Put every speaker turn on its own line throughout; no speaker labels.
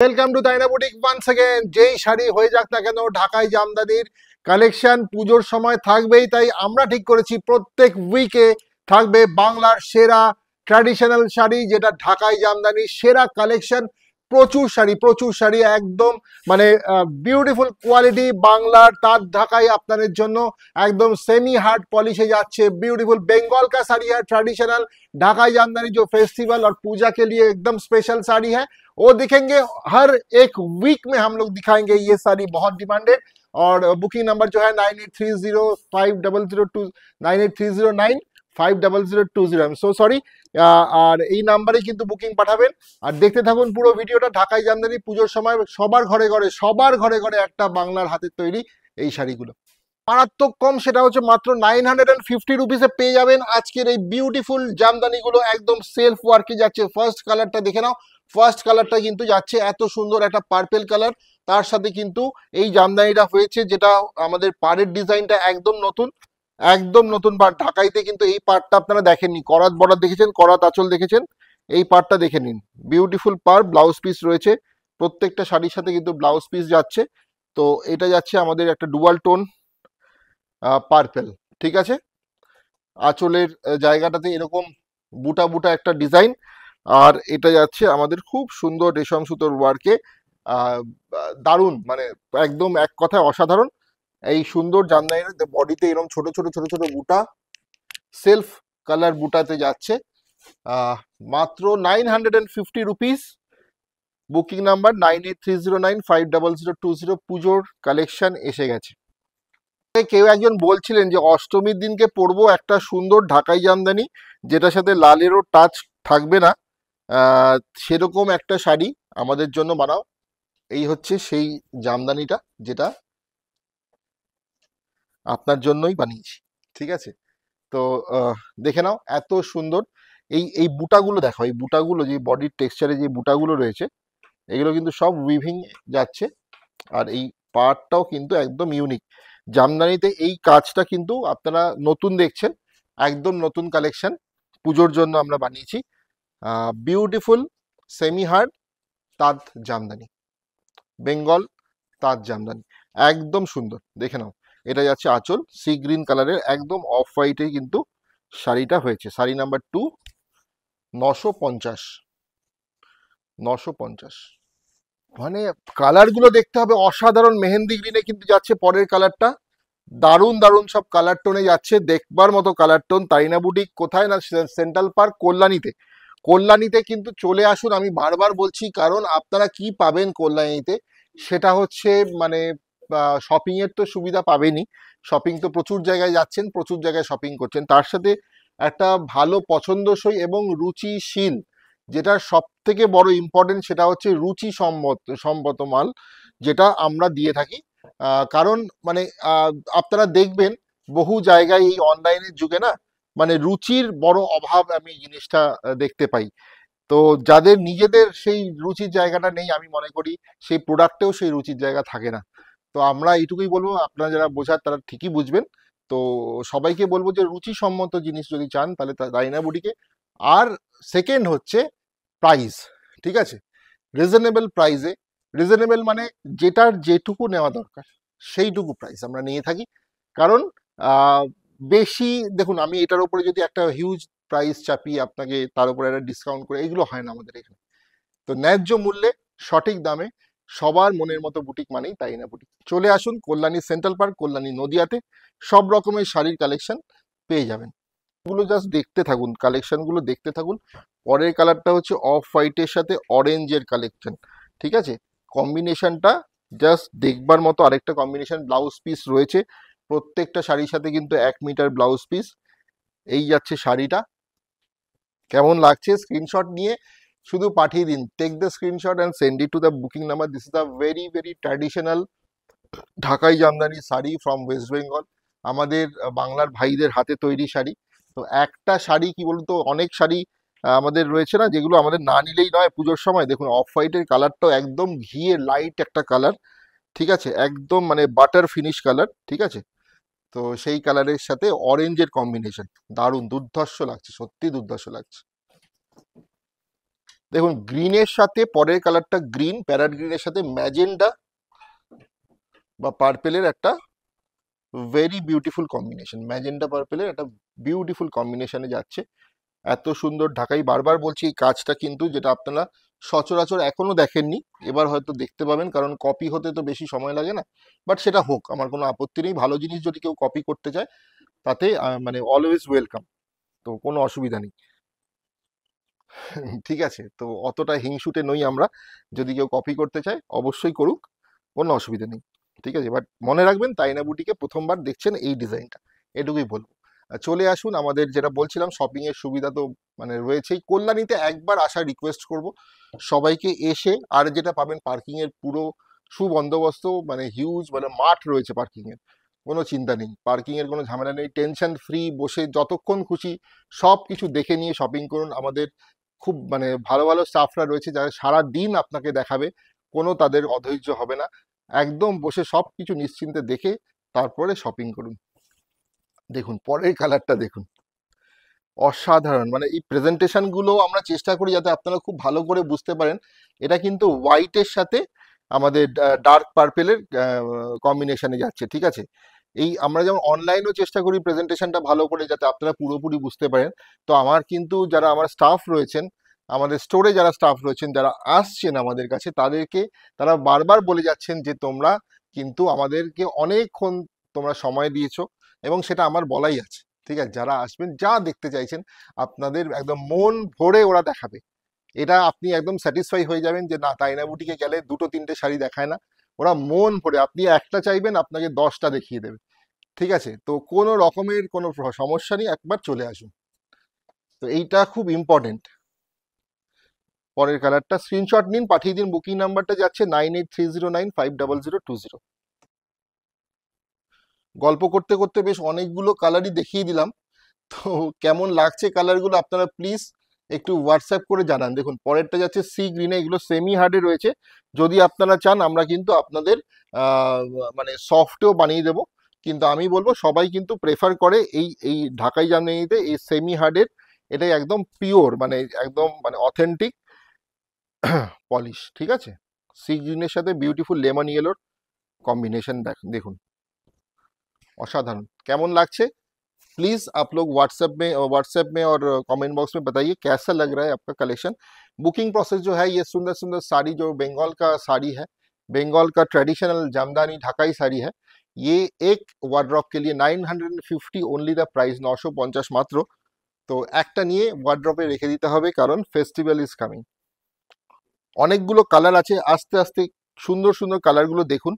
Welcome to তাইনা boutique once again. যেই শাড়ি হয়ে যাক না কেন ঢাকায় জামদানির কালেকশন পুজোর সময় থাকবেই, তাই আমরা ঠিক করেছি প্রত্যেক উইকে থাকবে বাংলার সেরা ট্র্যাডিশনাল শাড়ি, যেটা ঢাকায় জামদানির সেরা কালেকশন। প্রচুর শাড়ি একদম মানে বিউটিফুল কোয়ালিটি বাংলার তাঁত ঢাকাই আপনাদের জন্য একদম सेमी हार्ड पॉलिश যাচ্ছে। ब्यूटीफुल बंगाल का साड़ी है ट्रेडिशनल, ढाकाई जामदानी जो फेस्टिवल और पूजा के लिए एकदम स्पेशल साड़ी है वो दिखेंगे। हर एक वीक में हम लोग दिखाएंगे ये साड़ी, बहुत डिमांडेड। और बुकिंग नंबर जो है 983050098309 I'm so sorry। আর এই নাম্বারে কিন্তু বুকিং পাঠাবেন। আর দেখতে থাকুন পুরো ভিডিওটা। ঢাকাই জামদানি পুজোর সময় সবার ঘরে একটা বাংলার হাতের তৈরি এই শাড়িগুলো মারাত্মক কম, সেটা হচ্ছে মাত্র 950 রুপিসে পেয়ে যাবেন আজকের এই বিউটিফুল জামদানিগুলো। একদম সেলফ ওয়ার্কে যাচ্ছে। ফার্স্ট কালারটা দেখে নাও, ফার্স্ট কালারটা কিন্তু যাচ্ছে এত সুন্দর একটা পার্পেল কালার। তার সাথে কিন্তু এই জামদানিটা হয়েছে, যেটা আমাদের পাড়ের ডিজাইনটা একদম নতুন পাড়। ঢাকাইতে কিন্তু এই পাড়টা আপনারা দেখেননি, করাত বর্ডার দেখেছেন, করাত আঁচল দেখেছেন, এই পাড়টা দেখে নিন। বিউটিফুল পাড়, ব্লাউজ পিস রয়েছে প্রত্যেকটা শাড়ির সাথে কিন্তু ব্লাউজ পিস যাচ্ছে। তো এটা যাচ্ছে আমাদের একটা ডুয়াল টোন পার্পেল, ঠিক আছে। আঁচলের জায়গাটাতে এরকম বুটা বুটা একটা ডিজাইন। আর এটা যাচ্ছে আমাদের খুব সুন্দর রেশম সুতোর ওয়ার্কে। দারুণ, মানে একদম এক কথায় অসাধারণ। এই সুন্দর জামদানির বডিতে এরকম ছোট ছোট বুটা, সেলফ কালার বুটাতে যাচ্ছে। মাত্র 950 রুপিস। Booking number 9830950020। পুজোর কালেকশন এসে গেছে। কেউ একজন বলছিলেন যে অষ্টমীর দিনকে পরবো একটা সুন্দর ঢাকাই জামদানি যেটার সাথে লালেরও টাচ থাকবে না, সেরকম একটা শাড়ি আমাদের জন্য বানাও। এই হচ্ছে সেই জামদানিটা যেটা আপনার জন্যই বানিয়েছি, ঠিক আছে। তো দেখে নাও এত সুন্দর। এই এই বুটাগুলো দেখো, এই বুটাগুলো যে বডির টেক্সচারে যে বুটাগুলো রয়েছে এগুলো কিন্তু সব উইভিং যাচ্ছে। আর এই পার্টটাও কিন্তু একদম ইউনিক। জামদানিতে এই কাজটা কিন্তু আপনারা নতুন দেখছেন, একদম নতুন কালেকশন পুজোর জন্য আমরা বানিয়েছি। বিউটিফুল সেমি হার্ড তাঁত জামদানি, বেঙ্গল তাঁত জামদানি, একদম সুন্দর। দেখে নাও, এটা যাচ্ছে আঁচল সি গ্রিন কালারের, একদম অফ হোয়াইটে কিন্তু শাড়িটা হয়েছে। শাড়ি নাম্বার 2, 950। মানে কালারগুলো দেখতে হবে অসাধারণ। মেহেন্দি গ্রিনে কিন্তু যাচ্ছে পরের কালারটা, দারুণ সব কালার টোনে যাচ্ছে, দেখবার মতো কালার টোন। তাইনা বুটিক কোথায় না, সেন্ট্রাল পার্ক কল্যাণীতে কিন্তু চলে আসুন। আমি বারবার বলছি, কারণ আপনারা কি পাবেন কল্যাণীতে, সেটা হচ্ছে মানে শপিং এর তো সুবিধা পাবেনই। শপিং তো প্রচুর জায়গায় যাচ্ছেন, প্রচুর জায়গায় শপিং করছেন, তার সাথে একটা ভালো পছন্দসই এবং রুচিশীল, যেটা সব থেকে বড় ইম্পর্টেন্ট সেটা হচ্ছে রুচি সম্মত মাল, যেটা আমরা দিয়ে থাকি। কারণ মানে আপনারা দেখবেন বহু জায়গায় এই অনলাইনের যুগে না, মানে রুচির বড় অভাব আমি জিনিসটা দেখতে পাই। তো যাদের নিজেদের সেই রুচির জায়গাটা নেই, আমি মনে করি সেই প্রোডাক্টেও সেই রুচির জায়গা থাকে না। তো আমরা এইটুকুই বলবো, আপনারা যারা বোঝার তারা ঠিকই বুঝবেন। তো সবাইকে বলবো যে রুচিসম্মত জিনিস যদি চান তাহলে রাইনা বুটিকে। আর সেকেন্ড হচ্ছে প্রাইস, ঠিক আছে, রিজনেবল প্রাইসে। রিজনেবল মানে যেটার যেটুকু নেওয়া দরকার সেইটুকু প্রাইস আমরা নিয়ে থাকি। কারণ বেশি দেখুন, আমি এটার উপরে যদি একটা হিউজ প্রাইস চাপিয়ে আপনাকে তার উপরে একটা ডিসকাউন্ট করে, এগুলো হয় না আমাদের এখানে। তো ন্যায্য মূল্যে সঠিক দামে সবার মনের মতো বুটিক মানেই তাইনা বুটিক। চলে আসুন কল্যাণী সেন্ট্রাল পার্ক, কল্যাণী নদিয়াতে। সব রকমের শাড়ির কালেকশন পেয়ে যাবেন। গুলো জাস্ট দেখতে থাকুন, কালেকশন গুলো দেখতে থাকুন। পরের কালারটা হচ্ছে অফ হোয়াইটের সাথে অরেঞ্জের কালেকশন, ঠিক আছে। কম্বিনেশনটা জাস্ট দেখবার মতো। আরেকটা কম্বিনেশন ব্লাউজ পিস রয়েছে প্রত্যেকটা শাড়ির সাথে, কিন্তু 1 মিটার ব্লাউজ পিস। এই যাচ্ছে শাড়িটা, কেমন লাগছে স্ক্রিনশট নিয়ে শুধু পাঠিয়ে দিন। Take the screenshot and send it to the booking number. This is the very traditional Dhakai Jamdani sari from West Bengal. আমাদের বাংলার ভাইদের হাতে তৈরি শাড়ি। তো একটা শাড়ি কি বলুন তো, অনেক শাড়ি আমাদের রয়েছে না, যেগুলো আমাদের না নিলেই নয় পুজোর সময়। দেখুন অফ হোয়াইটের কালারটাও একদম ঘিয়ে লাইট একটা কালার, ঠিক আছে, একদম মানে বাটার ফিনিশ কালার, ঠিক আছে। তো সেই কালারের সাথে অরেঞ্জের কম্বিনেশন দারুণ দুর্ধর্ষ লাগছে, সত্যি দুর্ধর্ষ লাগছে। দেখুন গ্রিনের সাথে পরের কালারটা গ্রিন, প্যারাট গ্রিনের সাথে ম্যাজেন্ডা বা পার্পেলের একটা ভেরি বিউটিফুল কম্বিনেশন, ম্যাজেন্ডা পার্পেলের একটা বিউটিফুল কম্বিনেশনে যাচ্ছে। এত সুন্দর ঢাকাই, বারবার বলছি এই কাজটা কিন্তু যেটা আপনারা সচরাচর এখনো দেখেননি, এবার হয়তো দেখতে পাবেন, কারণ কপি হতে তো বেশি সময় লাগে না। বাট সেটা হোক, আমার কোনো আপত্তি নেই, ভালো জিনিস যদি কেউ কপি করতে চায় তাতে মানে অলওয়েজ ওয়েলকাম, তো কোনো অসুবিধা নেই। ঠিক আছে, তো অতটা হিংসুটে নই আমরা, যদি কেউ কপি করতে চায় অবশ্যই করুক, কোনো অসুবিধা নেই। ঠিক আছে, বাট মনে রাখবেন তাইনা বুটিকে প্রথমবার দেখছেন এই ডিজাইনটা, এটুকুই বলবো। চলে আসুন, আমাদের যেটা বলছিলাম শপিং এর সুবিধা তো মানে রয়েছেই, কল্যাণীতে একবার আসার রিকোয়েস্ট করব সবাইকে এসে। আর যেটা পাবেন পার্কিং এর পুরো সুবন্দোবস্ত, মানে হিউজ মানে মাঠ রয়েছে পার্কিং এর, কোনো চিন্তা নেই, পার্কিং এর কোনো ঝামেলা নেই, টেনশন ফ্রি বসে যতক্ষণ খুশি সব কিছু দেখে নিয়ে শপিং করুন। আমাদের খুব মানে ভালো ভালো স্টাফরা রয়েছে যারা সারা দিন আপনাকে দেখাবে, কোনো তাদের অধৈর্য হবে না, একদম বসে সব কিছু নিশ্চিন্তে দেখে তারপরে শপিং করুন। দেখুন পরের কালারটা দেখুন, অসাধারণ, মানে এই প্রেজেন্টেশন গুলো আমরা চেষ্টা করি যাতে আপনারা খুব ভালো করে বুঝতে পারেন। এটা কিন্তু হোয়াইটের সাথে আমাদের ডার্ক পার্পেলের কম্বিনেশনে যাচ্ছে, ঠিক আছে। এই আমরা যেমন অনলাইনেও চেষ্টা করি প্রেজেন্টেশনটা ভালো করে যাতে আপনারা পুরোপুরি বুঝতে পারেন, তো আমার কিন্তু যারা আমার স্টাফ রয়েছেন, আমাদের স্টোরে যারা স্টাফ রয়েছেন, যারা আসছেন আমাদের কাছে, তারা বারবার বলে যাচ্ছেন যে তোমরা কিন্তু আমাদেরকে অনেকক্ষণ তোমরা সময় দিয়েছো, এবং সেটা আমার বলাই আছে। ঠিক আছে, যারা আসবেন যা দেখতে চাইছেন আপনাদের একদম মন ভরে ওরা দেখাবে, এটা আপনি একদম স্যাটিসফাই হয়ে যাবেন যে না, তাইনা বুটিকে গেলে দুটো তিনটে শাড়ি দেখায় না, ওরা মন ভরে, আপনি একটা চাইবেন আপনাকে 10টা দেখিয়ে দেবে। ঠিক আছে, তো কোনো রকমের কোনো সমস্যা নেই, একবার চলে আসুন। তো এইটা খুব ইম্পর্টেন্ট। পরের কালারটা স্ক্রিনশট নিন, পাঠিয়ে দিন, বুকিং নাম্বারটা যাচ্ছে 9830950020। গল্প করতে করতে বেশ অনেকগুলো কালারই দেখিয়ে দিলাম, তো কেমন লাগছে কালারগুলো আপনারা প্লিজ একটু হোয়াটসঅ্যাপ করে জানান। দেখুন পরেরটা যাচ্ছে সি গ্রিনে, এগুলো সেমি হার্ডে রয়েছে, যদি আপনারা চান আমরা কিন্তু আপনাদের আহ, মানে সফটেও বানিয়ে দেবো, কিন্তু আমি বলবো সবাই কিন্তু প্রেফার করে এই এই ঢাকাই জামদানিতে এই সেমি হার্ডের, এটাই একদম পিওর, মানে একদম মানে অথেন্টিক পলিশ। ঠিক আছে, সি গ্রিনের সাথে বিউটিফুল লেমন ইয়েলোর কম্বিনেশন দেখুন, অসাধারণ। কেমন লাগছে प्लीज आप लोग व्हाट्सएप में और कमेंट बॉक्स में बताइए कैसा लग रहा है आपका कलेक्शन। बुकिंग प्रोसेस जो है, ये सुंदर सुंदर साड़ी जो बंगाल का साड़ी है, बंगाल का ट्रेडिशनल जामदानी ढाकाई साड़ी है, ये एक वार्डरोब के लिए 950 ओनली द प्राइस, 950 মাত্র। তো একটা নিয়ে ওয়ার্ড্রপে রেখে দিতে হবে, কারণ ফেস্টিভ্যাল ইজ কামিং। অনেকগুলো কালার আছে, আস্তে আস্তে সুন্দর সুন্দর কালারগুলো দেখুন,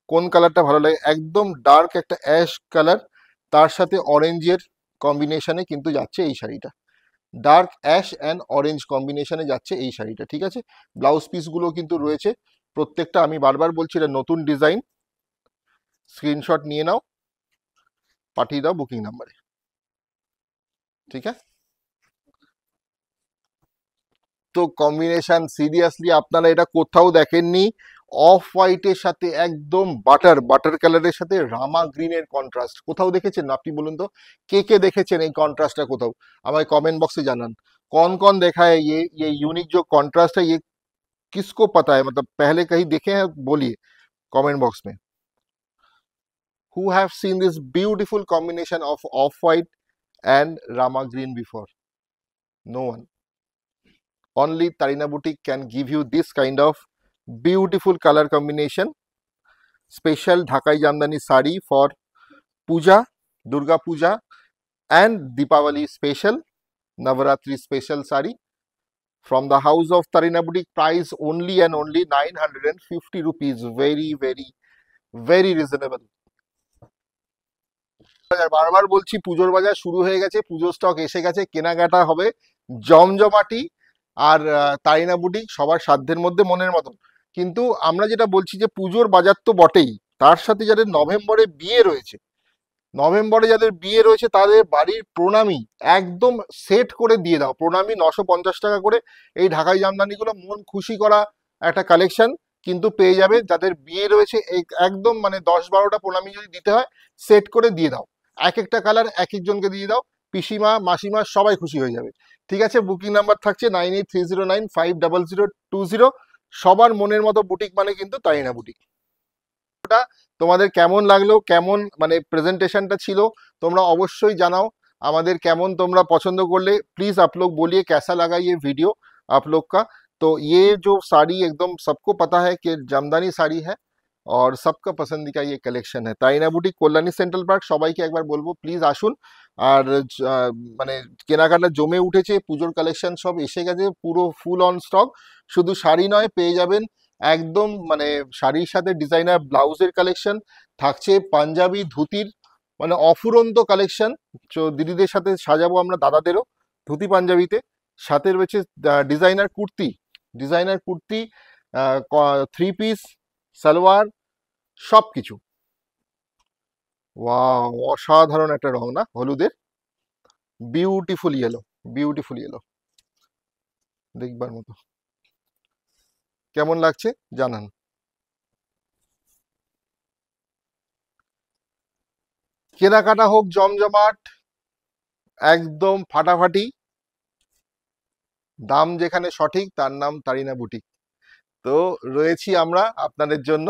কোন কালারটা ভালো লাগে। একদম ডার্ক একটা অ্যাশ কালার, তার সাথে অরেঞ্জের কম্বিনেশনে কিন্তু যাচ্ছে এই শাড়িটা, ডার্ক অ্যাশ অ্যান্ড অরেঞ্জ কম্বিনেশনে যাচ্ছে এই শাড়িটা। ঠিক আছে, ব্লাউজ পিসগুলো কিন্তু রয়েছে প্রত্যেকটা, আমি বারবার বলছি এটা নতুন ডিজাইন। স্ক্রিনশট নিয়ে নাও, পাঠিয়ে দাও বুকিং নাম্বারে। ঠিক আছে, তো কম্বিনেশন সিরিয়াসলি আপনারা এটা কোথাও দেখেননি। অফ হোয়াইটের সাথে একদম বাটার বাটার কালারের সাথে রামা গ্রিনের কন্ট্রাস্ট কোথাও দেখেছেন আপনি বলুন তো, কে কে দেখেছেন এই কন্ট্রাস্টটা কোথাও, আমায় कमेंट बॉक्स से জানান। कौन कौन देखा है ये यूनिक जो कॉन्ट्रास्ट है, ये किसको पता है, मतलब पहले कहीं देखे हैं, बोलिए कमेंट बॉक्स में। Who have seen this beautiful combination of off white and Rama green before? No one, only Tarina Boutique can give you this kind of beautiful color combination, special Dhakai Jamdani sari for Puja, Durga Puja and Deepavali special, Navaratri special sari from the house of Tarina Boutique, price only and only 950 rupees, very very very reasonable। বারবার বলছি পুজোর বাজার শুরু হয়ে গেছে, পুজোর stock এসে গেছে, কেনাকাটা হবে জমজমাটি। আর তারিনা বুটিক সবার সাধ্যের মধ্যে মনের মতন, কিন্তু আমরা যেটা বলছি যে পুজোর বাজার তো বটেই, তার সাথে যাদের নভেম্বরে বিয়ে রয়েছে, নভেম্বরে যাদের বিয়ে রয়েছে তাদের বাড়ির প্রণামী একদম সেট করে দিয়ে দাও, প্রণামী 950 টাকা করে, এই ঢাকাই জামদানিগুলো মন খুশি করা একটা কালেকশন কিন্তু পেয়ে যাবে। যাদের বিয়ে রয়েছে একদম মানে 10-12টা প্রণামী যদি দিতে হয়, সেট করে দিয়ে দাও, এক একটা কালার এক একজনকে দিয়ে দাও, পিসিমা মাসিমা সবাই খুশি হয়ে যাবে। ঠিক আছে, বুকিং নাম্বার থাকছে 9830950020। সবার মনের মতো বুটিক মানে কিন্তু তাইনা বুটিক। তোমাদের কেমন লাগলো, কেমন মানে प्रेजेंटेशनটা ছিল, তোমরা অবশ্যই জানাও আমাদের, কেমন তোমরা পছন্দ করলে। प्लीज आप लोग बोलिए कैसा लगा ये वीडियो आप लोग का। तो ये जो साड़ी एकदम सबको पता है कि জামদানি শাড়ি है और सबका पसंद का ये कलेक्शन है। তাইনা বুটিক, কল্যাণী সেন্ট্রাল পার্ক। সবাইকে একবার বলবো প্লিজ আসুন। আর মানে কেনাকাটা জমে উঠেছে, পুজোর কালেকশন সব এসে গেছে, পুরো ফুল অন স্টক। শুধু শাড়ি নয়, পেয়ে যাবেন একদম মানে শাড়ির সাথে ডিজাইনার ব্লাউজের কালেকশন থাকছে, পাঞ্জাবি ধুতির মানে অফুরন্ত কালেকশন। তো দিদিদের সাথে সাজাবো আমরা দাদাদেরও ধুতি পাঞ্জাবিতে। সাথে রয়েছে designer kurti, designer kurti, three piece, salwar, সবকিছু। ওয়াও, অসাধারণ একটা রং না হলুদের, বিউটিফুল ইয়েলো, বিউটিফুল ইয়েলো, দেখবার মতো। কেমন লাগছে জানান। কেনাকাটা হোক জমজমাট, একদম ফাটাফাটি, দাম যেখানে সঠিক তার নাম তারিনা বুটিক। তো রয়েছি আমরা আপনাদের জন্য,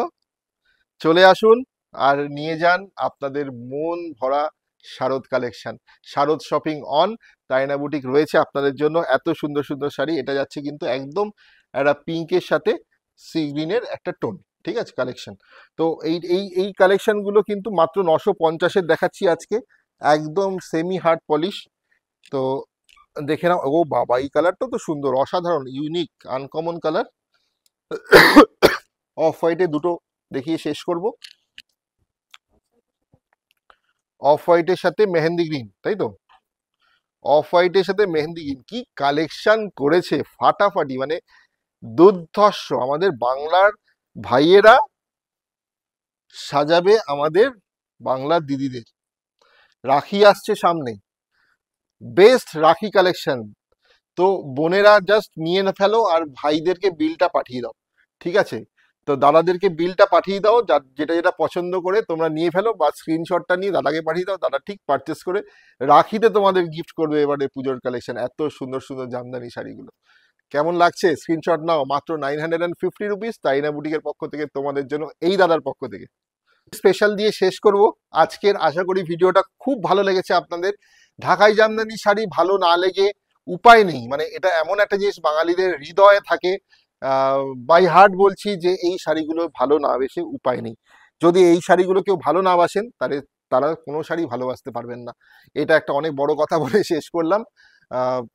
চলে আসুন আর নিয়ে যান আপনাদের মন ভরা শারদ কালেকশন। শারদ শপিং অন, তাইনা বুটিক রয়েছে আপনাদের জন্য। এত সুন্দর সুন্দর শাড়ি, এটা যাচ্ছে কিন্তু একদম একটা পিঙ্কের সাথে সি গ্রিনের একটা টোন, ঠিক আছে কালেকশন। তো এই এই এই কালেকশনগুলো কিন্তু মাত্র 950-এর দেখাচ্ছি আজকে, একদম সেমি হার্ড পলিশ। তো দেখে নাও। ও বাবা, এই কালারটা তো সুন্দর, অসাধারণ, ইউনিক, আনকমন কালার। অফ হোয়াইটে দুটো দেখিয়ে শেষ করব। অফ হোয়াইটের সাথে মেহেন্দি গ্রিন, তাই তো? অফ হোয়াইটের সাথে মেহেন্দি গ্রিন, কি কালেকশন করেছে, ফাটাফাটি, মানে দুর্ধর্ষ। আমাদের বাংলার ভাইয়েরা সাজাবে আমাদের বাংলার দিদিদের। রাখি আসছে সামনে, বেস্ট রাখি কালেকশন। তো বোনেরা জাস্ট নিয়ে না ফেলো আর ভাইদেরকে বিলটা পাঠিয়ে দাও, ঠিক আছে? তো দাদাদেরকে বিলটা পাঠিয়ে দাও, যেটা যেটা পছন্দ করে তোমরা নিয়ে ফেলো, বা স্ক্রিনশটটা নিয়ে দাদাকে পাঠিয়ে দাও, দাদা ঠিক পারচেস করে রাখিতে তোমাদের গিফট করবে এবারে পুজোর কালেকশন। এত সুন্দর সুন্দর জামদানি শাড়িগুলো কেমন লাগছে স্ক্রিনশট নাও, মাত্র 950 রুপিস তাইনা বুটিকের পক্ষ থেকে তোমাদের জন্য, এই দাদার পক্ষ থেকে। স্পেশাল দিয়ে শেষ করব আজকের। আশা করি ভিডিওটা খুব ভালো লেগেছে আপনাদের। ঢাকাই জামদানি শাড়ি ভালো না লেগে উপায় নেই, মানে এটা এমন একটা জিনিস বাঙালিদের হৃদয়ে থাকে। বাই হার্ট বলছি যে এই শাড়িগুলো ভালো না বেশি উপায় নেই। যদি এই শাড়িগুলো কেউ ভালো না বাসেন তাহলে তারা কোনো শাড়ি ভালোবাসতে পারবেন না। এটা একটা অনেক বড় কথা বলে শেষ করলাম।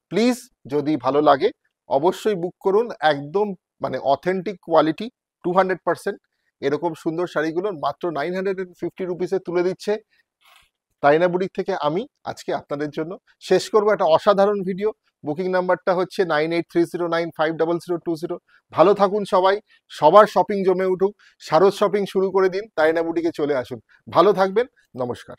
প্লিজ যদি ভালো লাগে অবশ্যই বুক করুন, একদম মানে অথেন্টিক কোয়ালিটি 200%। এরকম সুন্দর শাড়িগুলো মাত্র 950 রুপিসে তুলে দিচ্ছে তাইনা বুটিক থেকে আমি আজকে আপনাদের জন্য। শেষ করবো একটা অসাধারণ ভিডিও। বুকিং নাম্বারটা হচ্ছে 9830950020। ভালো থাকুন সবাই, সবার শপিং জমে উঠুক, শারদ শপিং শুরু করে দিন, তাইনা বুটিকে চলে আসুন। ভালো থাকবেন, নমস্কার।